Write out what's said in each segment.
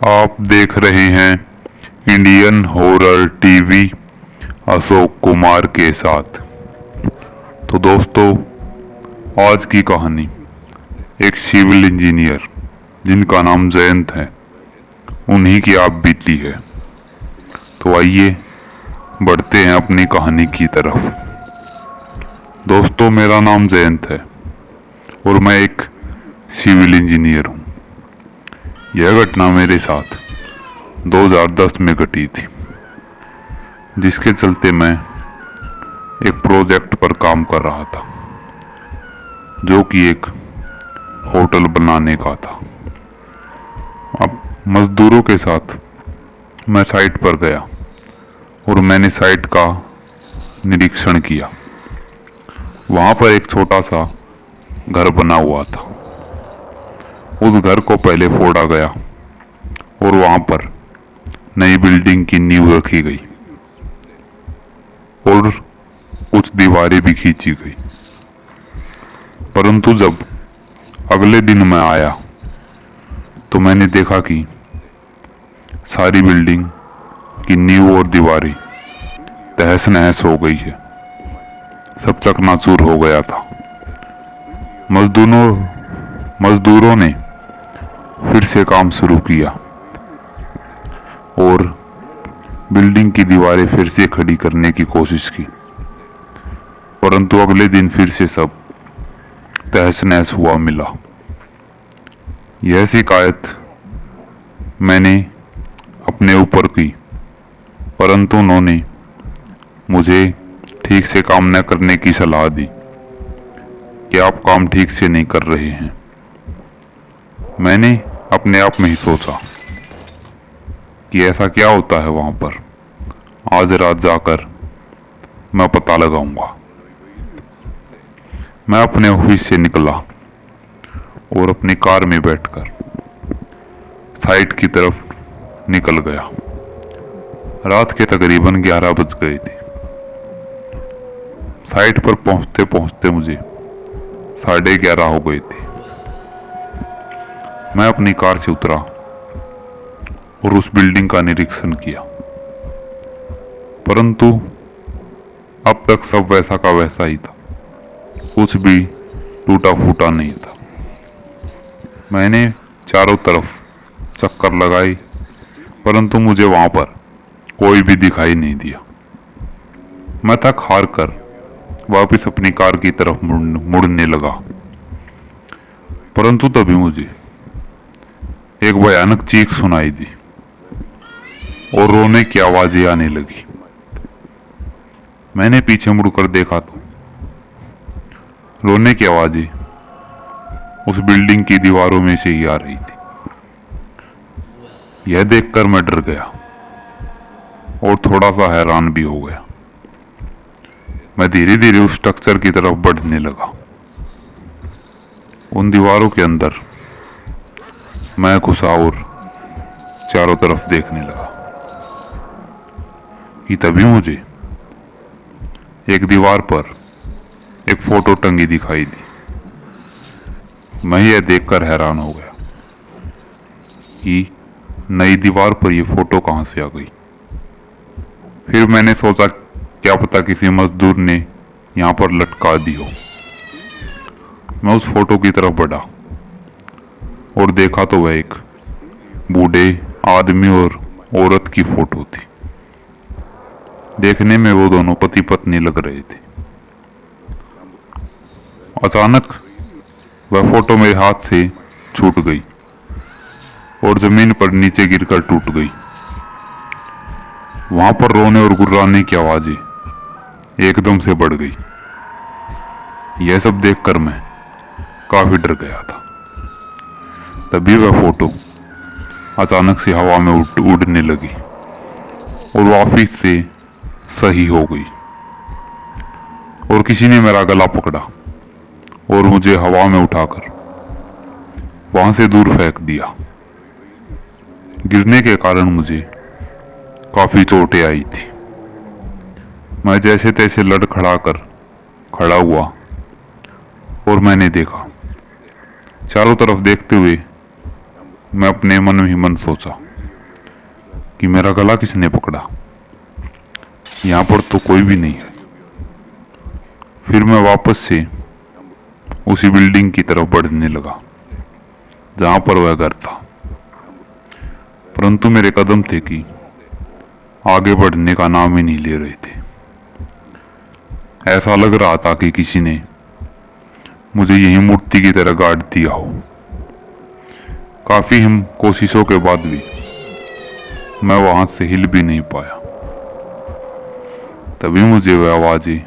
आप देख रहे हैं Indian horror TV Ashok Kumar के साथ। तो दोस्तों, आज की कहानी एक सिविल इंजीनियर जिनका नाम जयंत है, उन्हीं की आप बीती है। तो आइए बढ़ते हैं अपनी कहानी की तरफ। दोस्तों, मेरा नाम जयंत है और मैं एक सिविल इंजीनियर हूँ। यह घटना मेरे साथ 2010 में घटी थी, जिसके चलते मैं एक प्रोजेक्ट पर काम कर रहा था, जो कि एक होटल बनाने का था। अब मजदूरों के साथ मैं साइट पर गया और मैंने साइट का निरीक्षण किया। वहाँ पर एक छोटा सा घर बना हुआ था। उस घर को पहले फोड़ा गया और वहाँ पर नई बिल्डिंग की नींव रखी गई और कुछ दीवारें भी खींची गई। परंतु जब अगले दिन मैं आया तो मैंने देखा कि सारी बिल्डिंग की नींव और दीवारें तहस नहस हो गई है। सब चकनाचूर हो गया था। मजदूरों ने फिर से काम शुरू किया और बिल्डिंग की दीवारें फिर से खड़ी करने की कोशिश की, परंतु अगले दिन फिर से सब तहस नहस हुआ मिला। यह शिकायत मैंने अपने ऊपर की, परंतु उन्होंने मुझे ठीक से काम न करने की सलाह दी कि आप काम ठीक से नहीं कर रहे हैं। मैंने अपने आप में ही सोचा कि ऐसा क्या होता है वहाँ पर। आज रात जाकर मैं पता लगाऊंगा। मैं अपने ऑफिस से निकला और अपनी कार में बैठकर साइट की तरफ निकल गया। रात के तकरीबन 11 बज गए थे। साइट पर पहुंचते पहुंचते मुझे 11:30 हो गए थे। मैं अपनी कार से उतरा और उस बिल्डिंग का निरीक्षण किया, परंतु अब तक सब वैसा का वैसा ही था। कुछ भी टूटा फूटा नहीं था। मैंने चारों तरफ चक्कर लगाई, परंतु मुझे वहां पर कोई भी दिखाई नहीं दिया। मैं थक हार कर वापस अपनी कार की तरफ मुड़ने लगा, परंतु तभी मुझे एक भयानक चीख सुनाई दी और रोने की आवाजें आने लगी। मैंने पीछे मुड़कर देखा तो रोने की आवाजें उस बिल्डिंग की दीवारों में से ही आ रही थी। यह देखकर मैं डर गया और थोड़ा सा हैरान भी हो गया। मैं धीरे धीरे उस स्ट्रक्चर की तरफ बढ़ने लगा। उन दीवारों के अंदर मैं घुसा और चारों तरफ देखने लगा कि तभी मुझे एक दीवार पर एक फोटो टंगी दिखाई दी। मैं यह देखकर हैरान हो गया कि नई दीवार पर यह फोटो कहां से आ गई। फिर मैंने सोचा, क्या पता किसी मजदूर ने यहां पर लटका दी हो। मैं उस फोटो की तरफ बढ़ा और देखा तो वह एक बूढ़े आदमी और औरत की फोटो थी। देखने में वो दोनों पति पत्नी लग रहे थे। अचानक वह फोटो मेरे हाथ से छूट गई और जमीन पर नीचे गिरकर टूट गई। वहां पर रोने और गुर्राने की आवाजें एकदम से बढ़ गई। यह सब देखकर मैं काफी डर गया था। तभी वह फोटो अचानक से हवा में उड़ने लगी और वापिस से सही हो गई और किसी ने मेरा गला पकड़ा और मुझे हवा में उठाकर वहां से दूर फेंक दिया। गिरने के कारण मुझे काफी चोटें आई थी। मैं जैसे तैसे लड़खड़ा कर खड़ा हुआ और मैंने देखा। चारों तरफ देखते हुए मैं अपने मन ही मन सोचा कि मेरा गला किसने पकड़ा, यहाँ पर तो कोई भी नहीं है। फिर मैं वापस से उसी बिल्डिंग की तरफ बढ़ने लगा जहां पर वह घर था, परंतु मेरे कदम थे कि आगे बढ़ने का नाम ही नहीं ले रहे थे। ऐसा लग रहा था कि किसी ने मुझे यही मूर्ति की तरह गाड़ दिया हो। काफी हम कोशिशों के बाद भी मैं वहां से हिल भी नहीं पाया। तभी मुझे वह आवाजें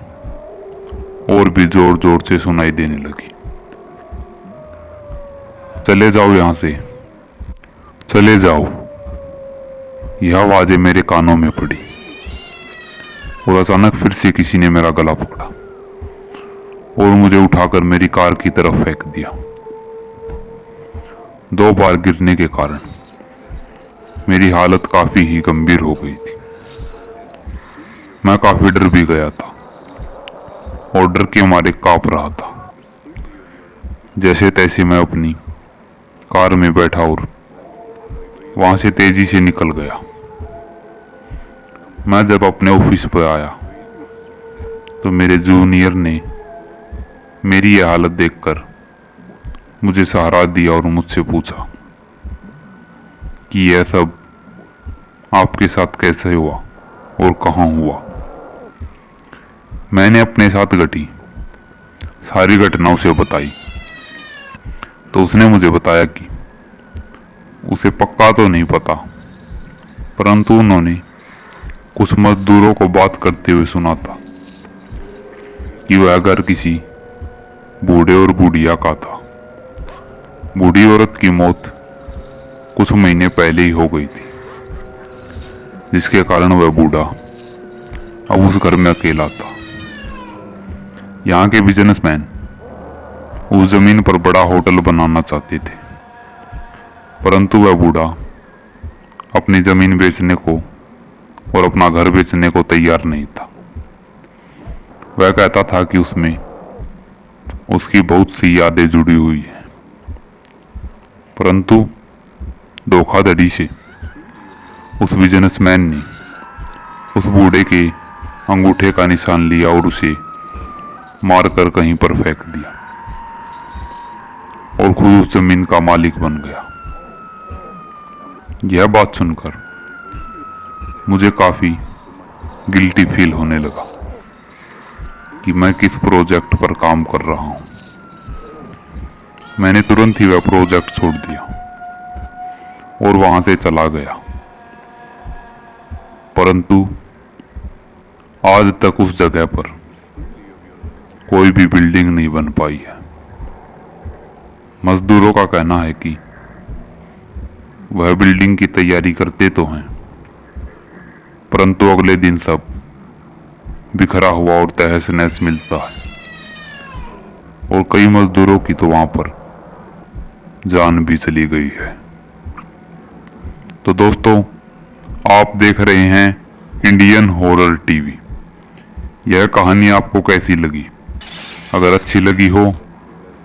और भी जोर जोर से सुनाई देने लगी, चले जाओ यहां से, चले जाओ। यह आवाजें मेरे कानों में पड़ी और अचानक फिर से किसी ने मेरा गला पकड़ा और मुझे उठाकर मेरी कार की तरफ फेंक दिया। 2 बार गिरने के कारण मेरी हालत काफी ही गंभीर हो गई थी। मैं काफी डर भी गया था और डर के मारे कांप रहा था। जैसे तैसे मैं अपनी कार में बैठा और वहां से तेजी से निकल गया। मैं जब अपने ऑफिस पर आया तो मेरे जूनियर ने मेरी यह हालत देखकर मुझे सहारा दिया और मुझसे पूछा कि यह सब आपके साथ कैसे हुआ और कहाँ हुआ। मैंने अपने साथ घटी सारी घटना उसे बताई तो उसने मुझे बताया कि उसे पक्का तो नहीं पता, परंतु उन्होंने कुछ मजदूरों को बात करते हुए सुना था कि वह घर किसी बूढ़े और बुढ़िया का था। बूढ़ी औरत की मौत कुछ महीने पहले ही हो गई थी, जिसके कारण वह बूढ़ा अब उस घर में अकेला था। यहाँ के बिजनेसमैन उस जमीन पर बड़ा होटल बनाना चाहते थे, परंतु वह बूढ़ा अपनी जमीन बेचने को और अपना घर बेचने को तैयार नहीं था। वह कहता था कि उसमें उसकी बहुत सी यादें जुड़ी हुई हैं, परंतु धोखाधड़ी से उस बिजनेसमैन ने उस बूढ़े के अंगूठे का निशान लिया और उसे मारकर कहीं पर फेंक दिया और खुद उस जमीन का मालिक बन गया। यह बात सुनकर मुझे काफी गिल्टी फील होने लगा कि मैं किस प्रोजेक्ट पर काम कर रहा हूं। मैंने तुरंत ही वह प्रोजेक्ट छोड़ दिया और वहां से चला गया, परंतु आज तक उस जगह पर कोई भी बिल्डिंग नहीं बन पाई है। मजदूरों का कहना है कि वह बिल्डिंग की तैयारी करते तो हैं, परंतु अगले दिन सब बिखरा हुआ और तहस नहस मिलता है और कई मजदूरों की तो वहां पर जान भी चली गई है। तो दोस्तों, आप देख रहे हैं इंडियन हॉरर टीवी। यह कहानी आपको कैसी लगी? अगर अच्छी लगी हो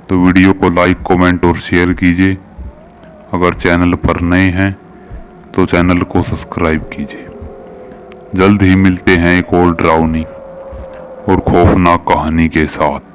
तो वीडियो को लाइक, कमेंट और शेयर कीजिए। अगर चैनल पर नए हैं तो चैनल को सब्सक्राइब कीजिए। जल्द ही मिलते हैं एक और डरावनी और खौफनाक कहानी के साथ।